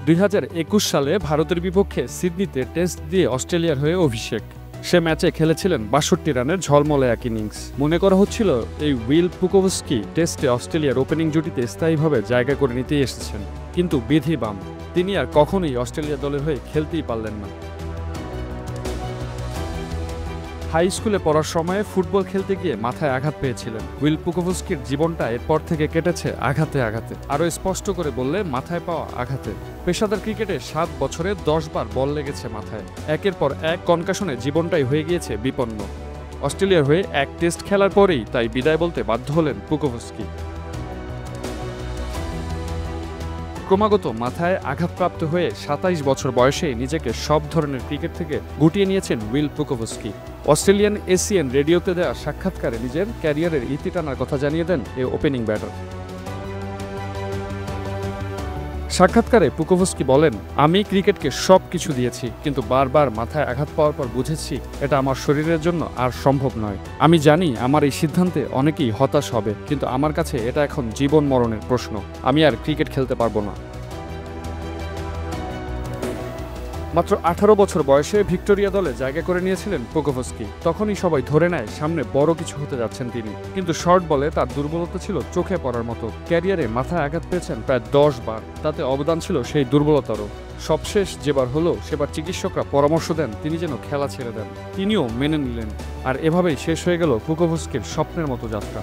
2021 সালে ভারতের বিপক্ষে সিডনিতে টেস্ট দিয়ে অস্ট্রেলিয়ার হয়ে অভিষেক। সে ম্যাচে খেলেছিলেন ৬২ রানের ঝলমলে এক ইনিংস। মনে করা হচ্ছিল এই উইল পুকোভস্কি টেস্টে অস্ট্রেলিয়ার ওপেনিং জুটিতে স্থায়ীভাবে জায়গা করে নিতেই এসেছেন, কিন্তু বিধি বাম, তিনি আর কখনোই অস্ট্রেলিয়া দলের হয়ে খেলতেই পারলেন না। হাই স্কুলে পড়ার সময়ে ফুটবল খেলতে গিয়ে মাথায় আঘাত পেয়েছিলেন। উইল পুকোভস্কির জীবনটা এরপর থেকে কেটেছে আঘাতে আঘাতে, আরও স্পষ্ট করে বললে মাথায় পাওয়া আঘাতে। পেশাদার ক্রিকেটে ৭ বছরে ১০ বার বল লেগেছে মাথায়। একের পর এক কনকাশনে জীবনটাই হয়ে গিয়েছে বিপন্ন। অস্ট্রেলিয়ার হয়ে এক টেস্ট খেলার পরেই তাই বিদায় বলতে বাধ্য হলেন পুকোভস্কি। ক্রমাগত মাথায় আঘাতপ্রাপ্ত হয়ে ২৭ বছর বয়সে নিজেকে সব ধরনের ক্রিকেট থেকে গুটিয়ে নিয়েছেন উইল পুকোভস্কি। অস্ট্রেলিয়ান এসিএন রেডিওতে দেওয়া সাক্ষাৎকারে নিজের ক্যারিয়ারের ইতি টানার কথা জানিয়ে দেন এই ওপেনিং ব্যাটার। সাক্ষাৎকারে পুকোভস্কি বলেন, আমি ক্রিকেটকে সব কিছু দিয়েছি, কিন্তু বারবার মাথায় আঘাত পাওয়ার পর বুঝেছি এটা আমার শরীরের জন্য আর সম্ভব নয়। আমি জানি আমার এই সিদ্ধান্তে অনেকেই হতাশ হবে, কিন্তু আমার কাছে এটা এখন জীবন মরণের প্রশ্ন। আমি আর ক্রিকেট খেলতে পারবো না। মাত্র ১৮ বছর বয়সে ভিক্টোরিয়া দলে জায়গা করে নিয়েছিলেন পুকোভস্কি। তখনই সবাই ধরে নেয় সামনে বড় কিছু হতে যাচ্ছেন তিনি, কিন্তু শর্ট বলে তার দুর্বলতা ছিল চোখে পড়ার মতো। ক্যারিয়ারে মাথায় আঘাত পেয়েছেন প্রায় ১০ বার, তাতে অবদান ছিল সেই দুর্বলতারও। সবশেষ যেবার হলো সেবার চিকিৎসকরা পরামর্শ দেন তিনি যেন খেলা ছেড়ে দেন। তিনিও মেনে নিলেন, আর এভাবেই শেষ হয়ে গেল পুকোভস্কির স্বপ্নের মতো যাত্রা।